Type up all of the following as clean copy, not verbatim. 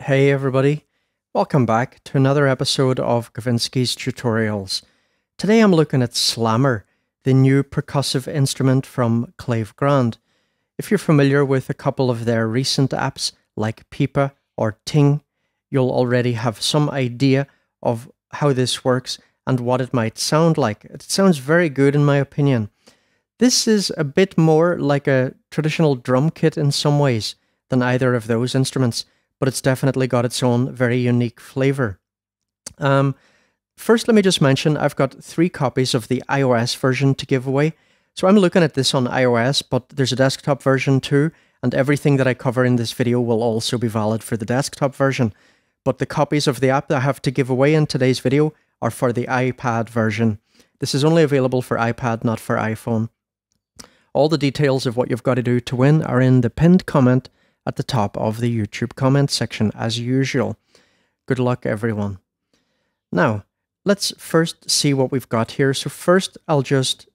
Hey everybody, welcome back to another episode of Kavinsky's Tutorials. Today I'm looking at Slammer, the new percussive instrument from Klevgrand. If you're familiar with a couple of their recent apps like Pipa or Ting, you'll already have some idea of how this works and what it might sound like. It sounds very good in my opinion. This is a bit more like a traditional drum kit in some ways than either of those instruments, but it's definitely got its own very unique flavor. First, let me just mention I've got 3 copies of the iOS version to give away. So I'm looking at this on iOS, but there's a desktop version too, and everything that I cover in this video will also be valid for the desktop version. But the copies of the app that I have to give away in today's video are for the iPad version. This is only available for iPad, not for iPhone. All the details of what you've got to do to win are in the pinned comment at the top of the YouTube comment section as usual. Good luck everyone. Now, let's first see what we've got here. So first I'll just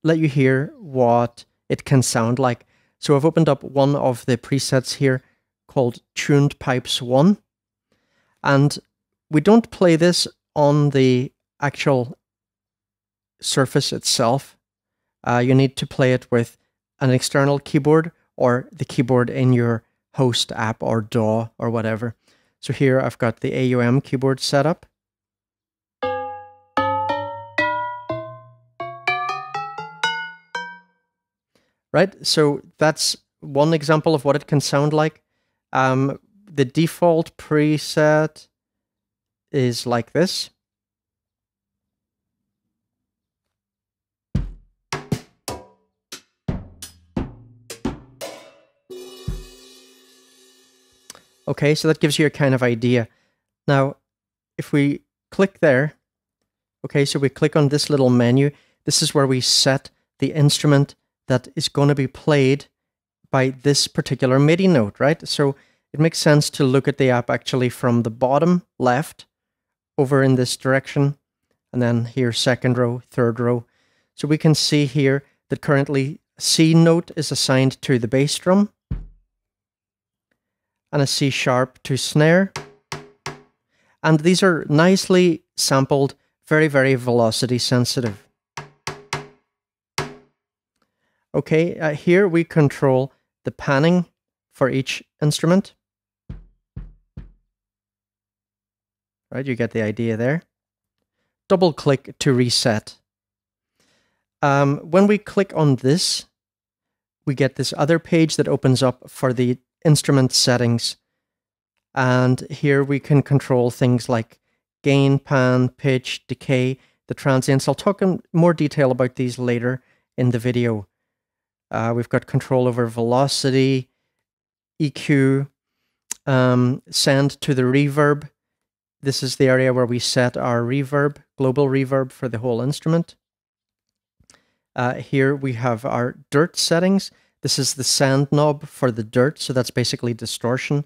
let you hear what it can sound like. So I've opened up one of the presets here called Tuned Pipes 1. And we don't play this on the actual surface itself. You need to play it with an external keyboard or the keyboard in your host app or DAW or whatever. So here I've got the AUM keyboard set up. Right, so that's one example of what it can sound like. The default preset is like this. Okay, so that gives you a kind of idea. Now, if we click there, okay, so we click on this little menu, this is where we set the instrument that is going to be played by this particular MIDI note, right? So it makes sense to look at the app actually from the bottom left over in this direction, and then here second row, third row. So we can see here that currently C note is assigned to the bass drum, and a C sharp to snare. And these are nicely sampled, very, very velocity sensitive. Okay, here we control the panning for each instrument. Right, you get the idea there. Double click to reset. When we click on this, we get this other page that opens up for the instrument settings, and here we can control things like gain, pan, pitch, decay, the transients. I'll talk in more detail about these later in the video. We've got control over velocity, EQ, send to the reverb. This is the area where we set our reverb, global reverb for the whole instrument. Here we have our dirt settings. This is the send knob for the dirt, so that's basically distortion.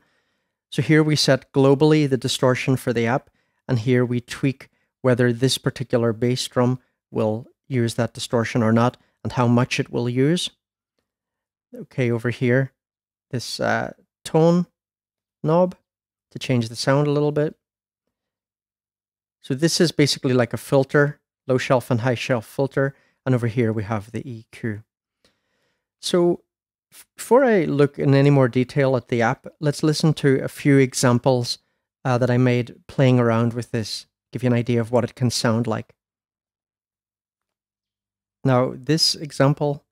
So here we set globally the distortion for the app, and here we tweak whether this particular bass drum will use that distortion or not, and how much it will use. Okay, over here, this tone knob to change the sound a little bit. So this is basically like a filter, low shelf and high shelf filter, and over here we have the EQ. So before I look in any more detail at the app, let's listen to a few examples that I made playing around with this, give you an idea of what it can sound like. Now, this example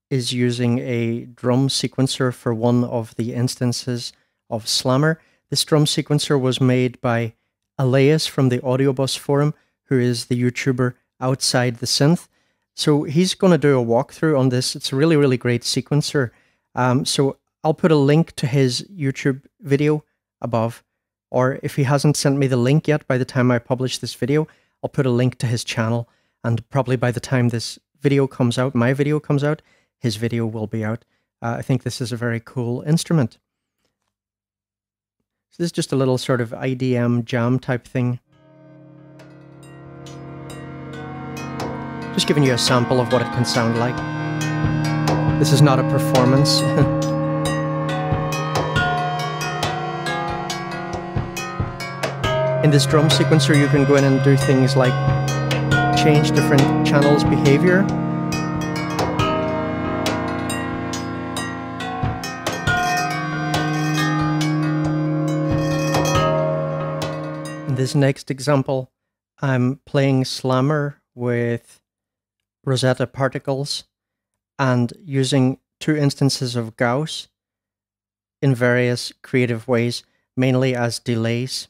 is using a drum sequencer for one of the instances of Slammer. This drum sequencer was made by Aqeel from the Audiobus Forum, who is the YouTuber Outside the Synth. So he's going to do a walkthrough on this. It's a really, really great sequencer. So I'll put a link to his YouTube video above, or if he hasn't sent me the link yet by the time I publish this video, I'll put a link to his channel, and probably by the time this video comes out, my video comes out, his video will be out. I think this is a very cool instrument. So this is just a little sort of IDM jam type thing. Just giving you a sample of what it can sound like. This is not a performance. In this drum sequencer, you can go in and do things like change different channels' behavior. In this next example, I'm playing Slammer with Rosetta particles and using 2 instances of Gauss in various creative ways, mainly as delays.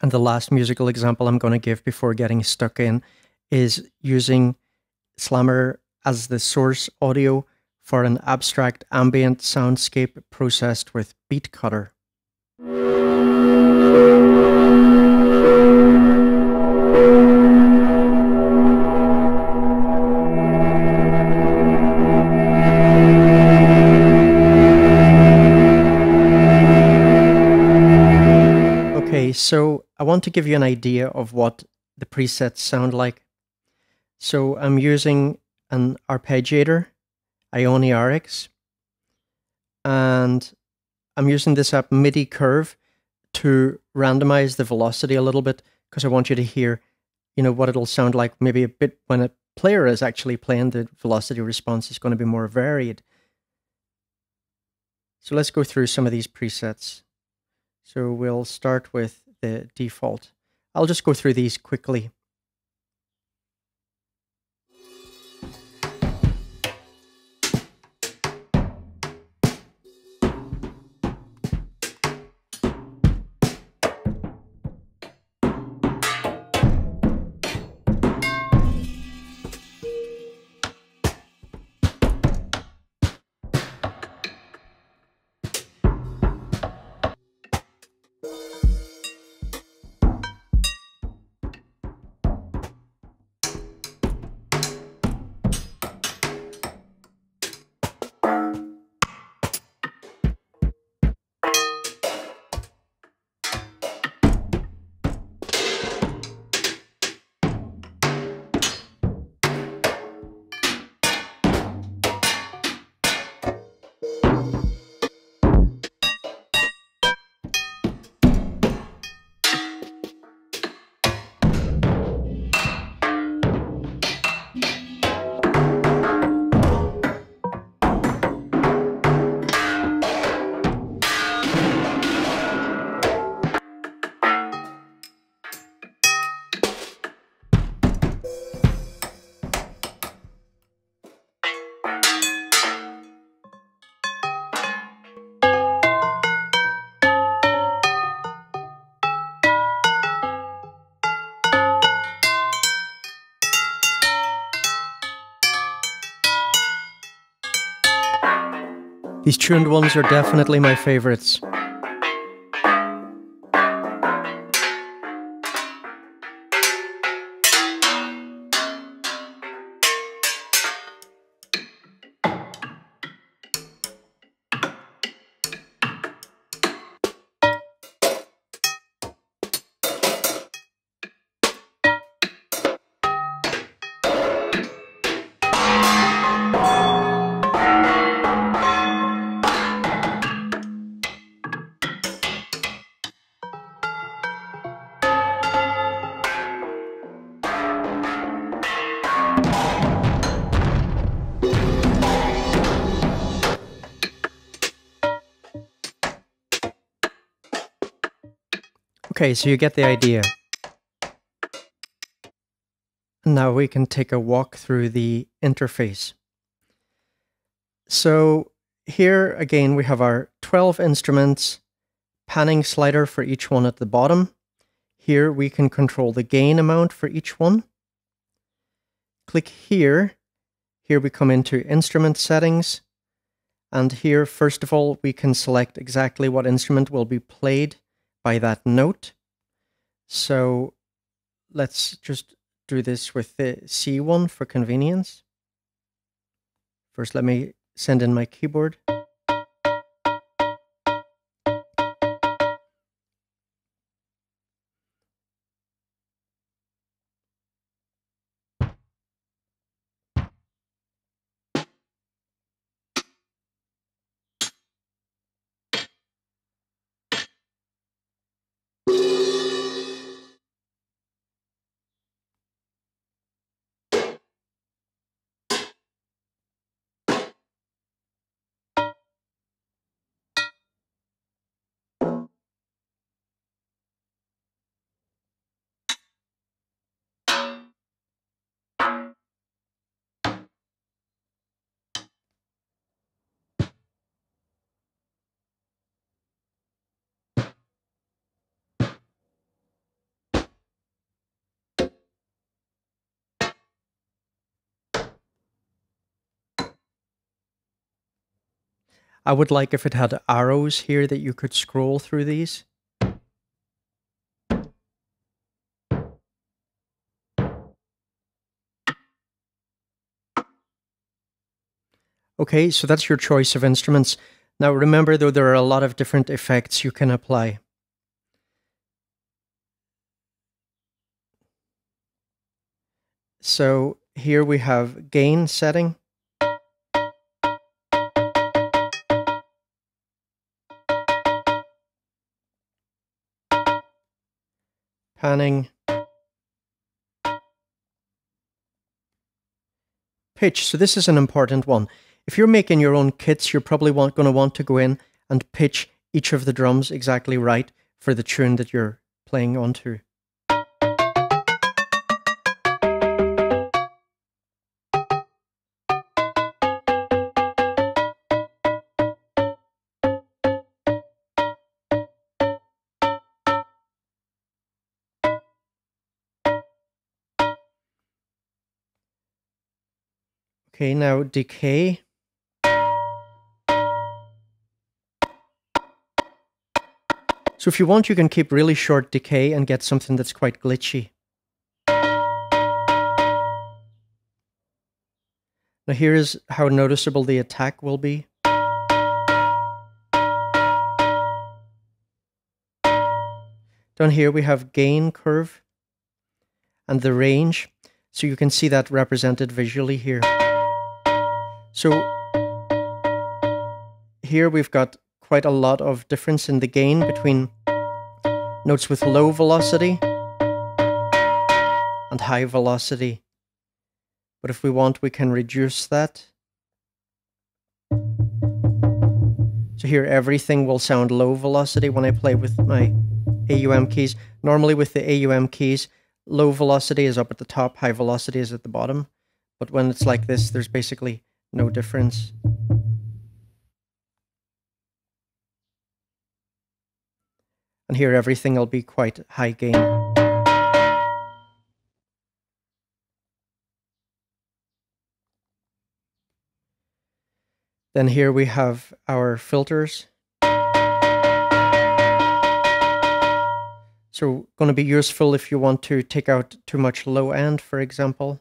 And the last musical example I'm going to give before getting stuck in is using Slammer as the source audio for an abstract ambient soundscape processed with Beat Cutter. Okay, so I want to give you an idea of what the presets sound like. So I'm using an arpeggiator, IoniRX, and I'm using this app MIDI curve to randomize the velocity a little bit, because I want you to hear, what it'll sound like maybe a bit when a player is actually playing. The velocity response is going to be more varied. So let's go through some of these presets. So we'll start with the default. I'll just go through these quickly. These tuned ones are definitely my favorites. Okay, so you get the idea. Now we can take a walk through the interface. So here again we have our 12 instruments, panning slider for each one at the bottom. Here we can control the gain amount for each one. Click here. Here we come into instrument settings. And here, first of all, we can select exactly what instrument will be played by that note. So let's just do this with the C one for convenience. First, let me send in my keyboard. I would like if it had arrows here that you could scroll through these. Okay, so that's your choice of instruments. Now remember though, there are a lot of different effects you can apply. So here we have gain setting. Panning. Pitch. So this is an important one. If you're making your own kits, you're probably going to want to go in and pitch each of the drums exactly right for the tune that you're playing onto. Okay, now decay. So if you want, you can keep really short decay and get something that's quite glitchy. Now here is how noticeable the attack will be. Down here we have gain curve and the range. So you can see that represented visually here. So here we've got quite a lot of difference in the gain between notes with low velocity and high velocity. But if we want, we can reduce that. So here everything will sound low velocity when I play with my AUM keys. Normally with the AUM keys, low velocity is up at the top, high velocity is at the bottom. But when it's like this, there's basically no difference. And here everything will be quite high gain. Then here we have our filters. So going to be useful if you want to take out too much low end, for example.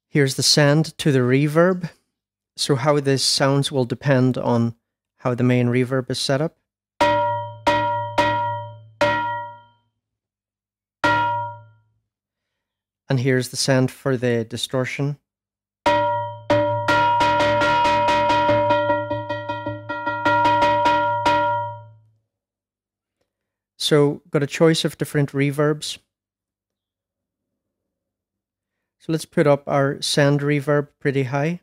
Here's the send to the reverb. So how this sounds will depend on how the main reverb is set up. And here's the send for the distortion. So got a choice of different reverbs. So let's put up our send reverb pretty high.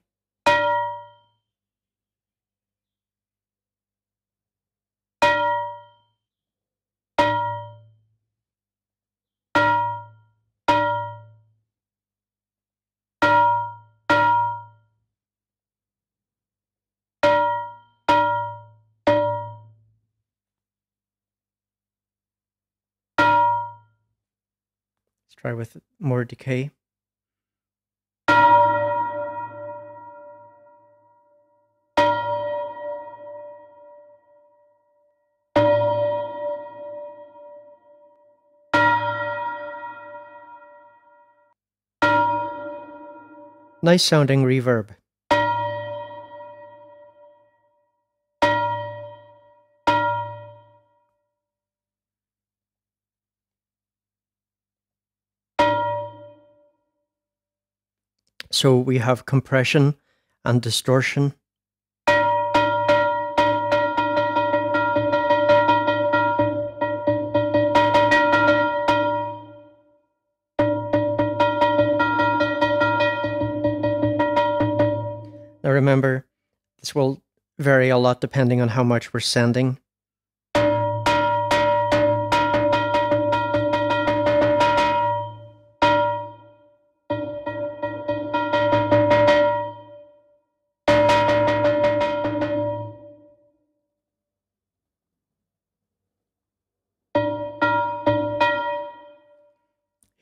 Let's try with more decay. Nice sounding reverb. So we have compression and distortion. Now remember, this will vary a lot depending on how much we're sending.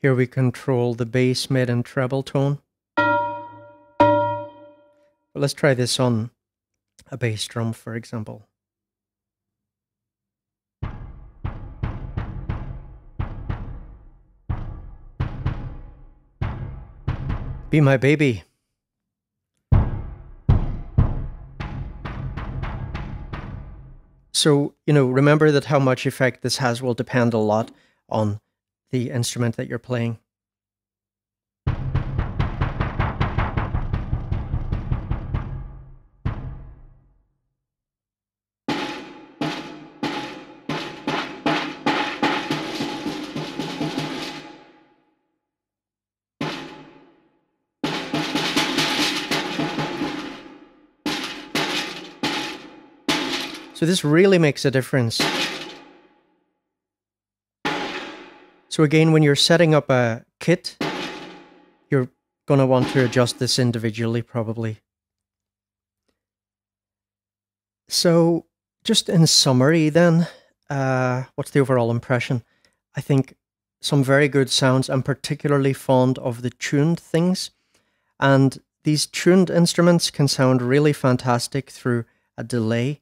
Here we control the bass, mid, and treble tone. But let's try this on a bass drum, for example. Be my baby. So, remember that how much effect this has will depend a lot on the instrument that you're playing. So this really makes a difference. So again, when you're setting up a kit, you're going to want to adjust this individually, probably. So just in summary then, what's the overall impression? I think some very good sounds. I'm particularly fond of the tuned things. And these tuned instruments can sound really fantastic through a delay.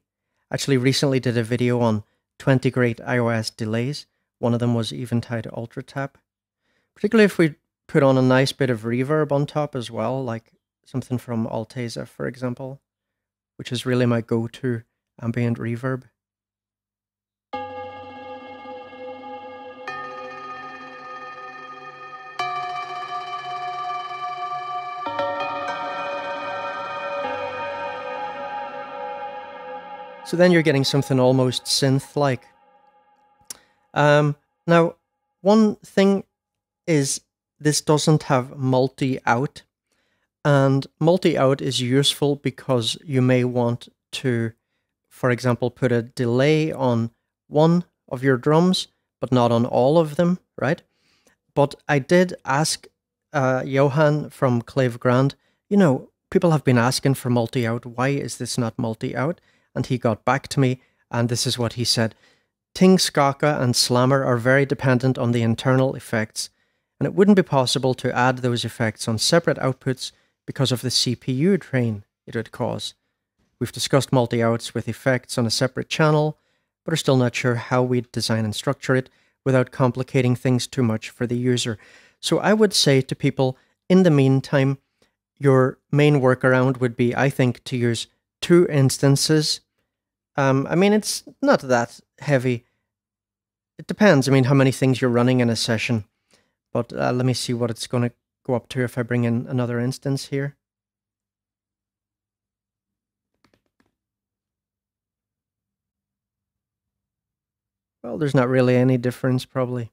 Actually recently did a video on 20 great iOS delays. One of them was Eventide Ultra Tap. Particularly if we put on a nice bit of reverb on top as well, like something from Alteza, for example, which is really my go-to ambient reverb. So then you're getting something almost synth-like. Now, one thing is this doesn't have multi-out. And multi-out is useful because you may want to, for example, put a delay on one of your drums, but not on all of them, right? But I did ask Johan from Klevgrand, people have been asking for multi-out. Why is this not multi-out? And he got back to me, and this is what he said. Ting, Skaka, and Slammer are very dependent on the internal effects, and it wouldn't be possible to add those effects on separate outputs because of the CPU drain it would cause. We've discussed multi-outs with effects on a separate channel, but are still not sure how we'd design and structure it without complicating things too much for the user. So I would say to people, in the meantime, your main workaround would be, I think, to use 2 instances. I mean, it's not that heavy. It depends, how many things you're running in a session. But let me see what it's going to go up to if I bring in another instance here. Well, there's not really any difference, probably.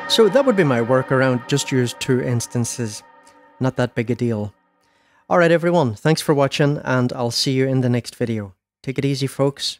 So that would be my workaround, just use 2 instances. Not that big a deal. Alright everyone, thanks for watching, and I'll see you in the next video. Take it easy, folks.